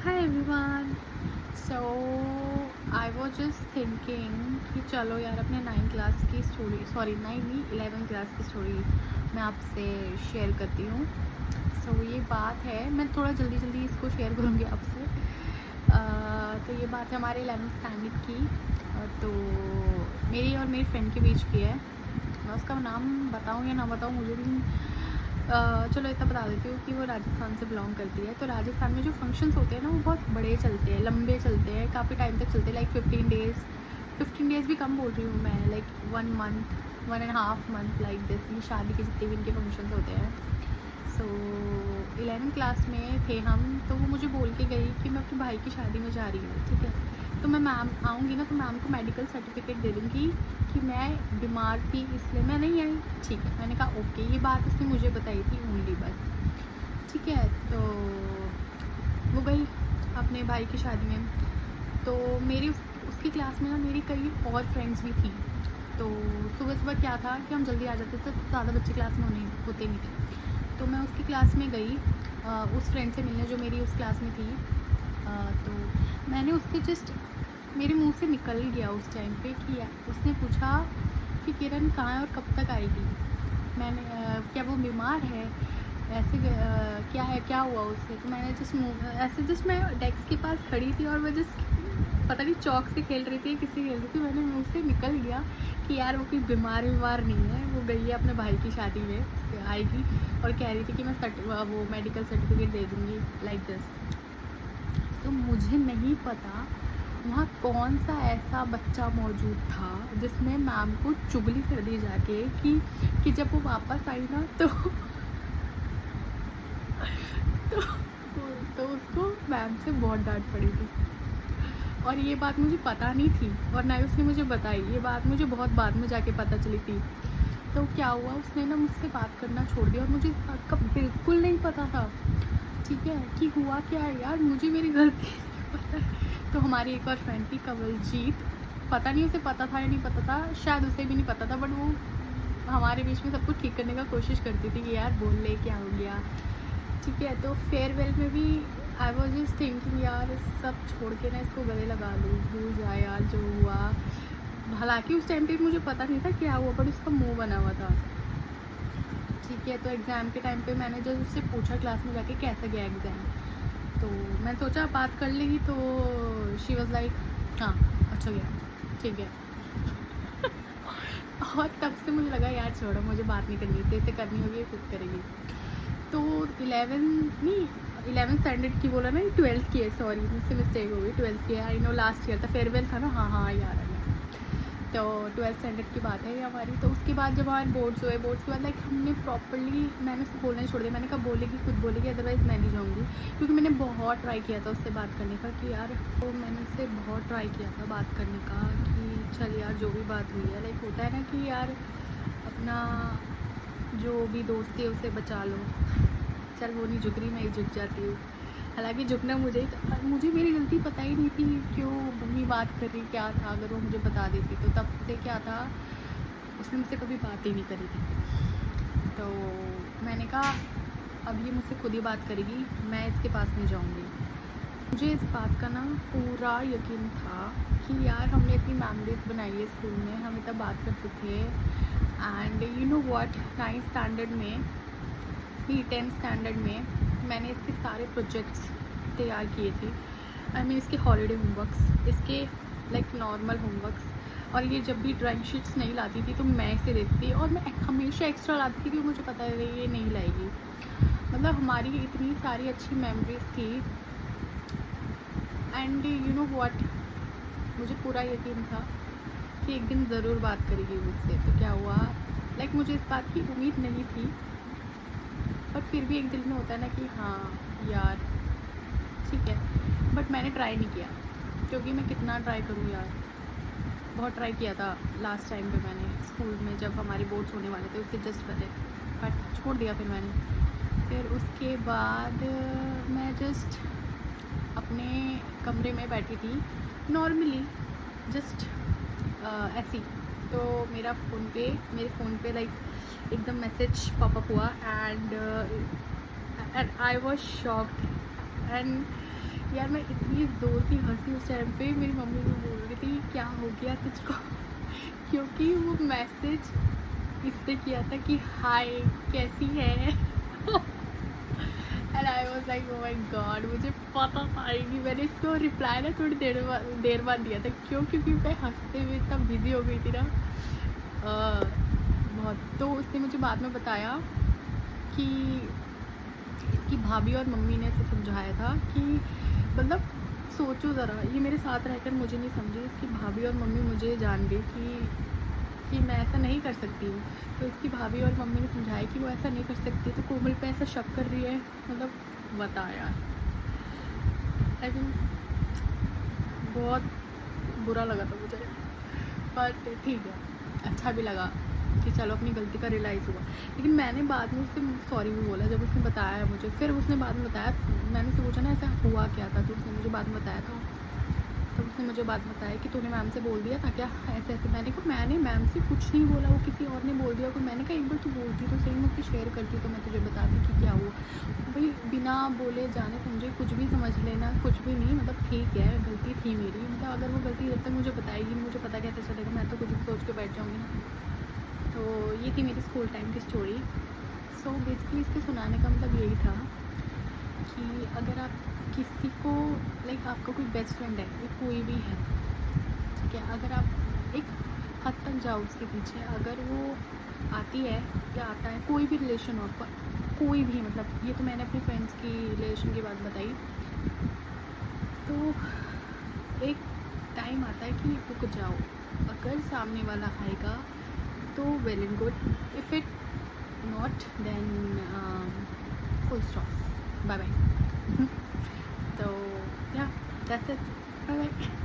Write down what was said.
Hi everyone. So I was just thinking कि चलो यार अपने 9 क्लास की स्टोरी, सॉरी 9 नहीं 11 क्लास की स्टोरी मैं आपसे शेयर करती हूँ. ये बात है, मैं थोड़ा जल्दी जल्दी इसको शेयर करूँगी आपसे. तो ये बात है हमारे 11th स्टैंडर्ड की. तो मेरी और मेरी फ्रेंड के बीच की है. मैं उसका नाम बताऊँ या ना बताऊँ मुझे भी चलो इतना बता देती हूँ कि वो राजस्थान से बिलोंग करती है. तो राजस्थान में जो फंक्शंस होते हैं ना वो बहुत बड़े चलते हैं, लंबे चलते हैं, काफ़ी टाइम तक चलते हैं. लाइक 15 डेज़ भी कम बोल रही हूँ मैं, like 1 month 1.5 month like this. ये शादी के जितने भी इनके फंक्शंस होते हैं. 11th क्लास में थे हम. तो वो मुझे बोल के गई कि मैं अपने भाई की शादी में जा रही हूँ. ठीक है, तो मैं मैम आऊँगी ना तो मैम को मेडिकल सर्टिफिकेट दे दूँगी कि मैं बीमार थी इसलिए मैं नहीं आई. ठीक है, मैंने कहा ओके. ये बात उसने मुझे बताई थी ओनली बस. ठीक है, तो वो गई अपने भाई की शादी में. तो मेरी उसकी क्लास में ना मेरी कई और फ्रेंड्स भी थी. तो सुबह सुबह क्या था कि हम जल्दी आ जाते थे, तो ज़्यादा बच्चे क्लास में होते नहीं थे. तो मैं उसकी क्लास में गई उस फ्रेंड से मिलने जो मेरी उस क्लास में थी. तो मैंने उससे जस्ट मेरे मुंह से निकल गया उस टाइम पे कि उसने पूछा कि किरण कहाँ है और कब तक आएगी. मैंने क्या वो बीमार है ऐसे क्या है, क्या हुआ उससे. तो मैंने जस्ट मैं डेस्क के पास खड़ी थी और मैं जस्ट पता नहीं चौक से खेल रही थी किसी खेल रही थी. मैंने मुंह से निकल गया कि यार वो कोई बीमार नहीं है, वो गई है अपने भाई की शादी में, आएगी और कह रही थी कि मैं वो मेडिकल सर्टिफिकेट दे दूँगी लाइक दिस. तो मुझे नहीं पता वहाँ कौन सा ऐसा बच्चा मौजूद था जिसने मैम को चुगली कर दी जाके कि जब वो वापस आई ना तो तो, तो उसको मैम से बहुत डांट पड़ी थी. और ये बात मुझे पता नहीं थी और ना ही उसने मुझे बताई. ये बात मुझे बहुत बाद में जाके पता चली थी. तो क्या हुआ, उसने ना मुझसे बात करना छोड़ दिया और मुझे इस बात का बिल्कुल नहीं पता था. ठीक है, कि हुआ क्या है यार, मुझे मेरी गलती पता है. तो हमारी एक और फ्रेंड थी कवलजीत, पता नहीं उसे पता था या नहीं पता था, शायद उसे भी नहीं पता था, बट वो हमारे बीच में सब कुछ ठीक करने का कोशिश करती थी कि यार बोल ले क्या हो गया. ठीक है, तो फेयरवेल में भी आई वॉज जस्ट थिंकिंग यार सब छोड़ के ना इसको गले लगा लूँ, भूल जाए यार जो हुआ. हालांकि उस टाइम पे मुझे पता नहीं था क्या हुआ, बट उसका मुंह बना हुआ था. ठीक है, तो एग्ज़ाम के टाइम पे मैंने जब उससे पूछा क्लास में जाके कैसा गया एग्ज़ाम, तो मैं सोचा बात कर लेगी. तो शी वॉज़ लाइक हाँ अच्छा गया, ठीक है. और तब से मुझे लगा यार छोड़ो, मुझे बात नहीं करनी थी, इसे करनी होगी खुद करेगी. तो 11 स्टैंडर्ड की बोला ना, 12th की है, सॉरी मुझसे मिस्टेक हो गई. 12th की है, आई नो लास्ट ईयर था, फेयरवेल था ना. हाँ यार है. तो 12th स्टैंडर्ड की बात है ये हमारी. तो उसके बाद जब हमारे बोर्ड्स हुए, बोर्ड्स के बाद लाइक हमने प्रॉपरली, मैंने उसको बोलना ही छोड़ दिया. मैंने कहा बोलेगी खुद बोलेगी, अदरवाइज़ मैं नहीं जाऊँगी. क्योंकि मैंने बहुत ट्राई किया था उससे बात करने का कि यार, तो मैंने उससे बहुत ट्राई किया था बात करने का कि चल यार जो भी बात हुई है, लाइक होता है ना कि यार अपना जो भी दोस्ती है उसे बचा लो. चल वो नहीं झुक रही, मैं ही झुक जाती हूँ. हालांकि झुकना मुझे मेरी गलती पता ही नहीं थी क्यों मम्मी बात कर रही क्या था. अगर वो मुझे बता देती तो तब से क्या था, उसने मुझसे कभी बात ही नहीं करी थी. तो मैंने कहा अब ये मुझसे खुद ही बात करेगी, मैं इसके पास नहीं जाऊँगी. मुझे इस बात का ना पूरा यकीन था कि यार हमने इतनी मेमोरीज बनाई है स्कूल में, हम इतना बात करते थे. And you know what, 9th standard में नहीं 10th स्टैंडर्ड में मैंने इसके सारे प्रोजेक्ट्स तैयार किए थे. आई मीन इसके हॉलीडे होमवर्क्स, इसके लाइक नॉर्मल होमवर्क्स. और ये जब भी ड्राइंग शीट्स नहीं लाती थी तो मैं इसे देती थी, और मैं हमेशा एक्स्ट्रा लाती थी क्योंकि मुझे पता है ये नहीं लाएगी. मतलब हमारी इतनी सारी अच्छी मेमोरीज थी. एंड यू नो व्हाट, मुझे पूरा यकीन था कि एक दिन ज़रूर बात करेगी मुझसे. तो क्या हुआ, लाइक मुझे इस बात की उम्मीद नहीं थी, बट फिर भी एक दिल में होता है ना कि हाँ यार ठीक है. बट मैंने ट्राई नहीं किया, क्योंकि मैं कितना ट्राई करूँ यार. बहुत ट्राई किया था लास्ट टाइम पे मैंने स्कूल में, जब हमारे बोर्ड्स होने वाले थे उसके जस्ट पहले, बट छोड़ दिया फिर मैंने. फिर उसके बाद मैं जस्ट अपने कमरे में बैठी थी नॉर्मली, जस्ट ऐसी. तो मेरे फ़ोन पे लाइक एकदम मैसेज पॉपअप हुआ. And I was shocked. And यार मैं इतनी ज़ोर की हंसी उस टाइम पे, मेरी मम्मी भी बोल रही थी क्या हो गया तुझको क्योंकि वो मैसेज इसने किया था कि हाय कैसी है and I was like oh my God, मुझे पता था ही नहीं। मैंने इसको रिप्लाई ना थोड़ी देर बाद दिया था, क्योंकि मैं हंसते हुए इतना बिजी हो गई थी ना बहुत। तो उसने मुझे बाद में बताया कि इसकी भाभी और मम्मी ने इसे समझाया था कि मतलब सोचो ज़रा, ये मेरे साथ रहकर मुझे नहीं समझी, इसकी भाभी और मम्मी मुझे जान गई कि मैं ऐसा नहीं कर सकती हूँ। तो इसकी भाभी और मम्मी ने समझाया कि वो ऐसा नहीं कर सकती, तो कोमल पे ऐसा शक कर रही है। मतलब बता यार, आई मीन बहुत बुरा लगा था मुझे, बट ठीक है, अच्छा भी लगा कि चलो अपनी गलती का रियलाइज़ हुआ। लेकिन मैंने बाद में उससे सॉरी भी बोला जब उसने बताया मुझे। फिर उसने बाद में बताया, मैंने उससे पूछा ना ऐसा हुआ क्या था, तो उसने मुझे बाद में बताया था। तो उसने मुझे बात बताया कि तूने मैम से बोल दिया था क्या ऐसे ऐसे। मैंने कहा मैंने मैम से कुछ नहीं बोला, वो किसी और ने बोल दिया। तो मैंने कहा एक बार तू बोलती तो सही, मुझसे शेयर करती तो मैं तुझे बताती कि क्या हुआ। भाई बिना बोले जाने समझे कुछ भी समझ लेना, कुछ भी नहीं, मतलब ठीक है गलती थी मेरी, मतलब अगर वो गलती जब तक मुझे बताएगी मुझे पता कैसे चलेगा, मैं तो कुछ भी सोच के बैठ जाऊँगी ना। तो ये थी मेरी स्कूल टाइम की स्टोरी। सो बेसिकली इसके सुनाने का मतलब यही था कि अगर आप किसी को लाइक आपका कोई बेस्ट फ्रेंड है या कोई भी है, ठीक है, अगर आप एक हद तक जाओ उसके पीछे, अगर वो आती है या आता है, कोई भी रिलेशन हो आपका, कोई भी, मतलब ये तो मैंने अपनी फ्रेंड्स की रिलेशन की बात बताई। तो एक टाइम आता है कि रुक जाओ, अगर सामने वाला आएगा तो well and good, if it not then full stop, bye bye. तो या दैट्स इट, बाय बाय।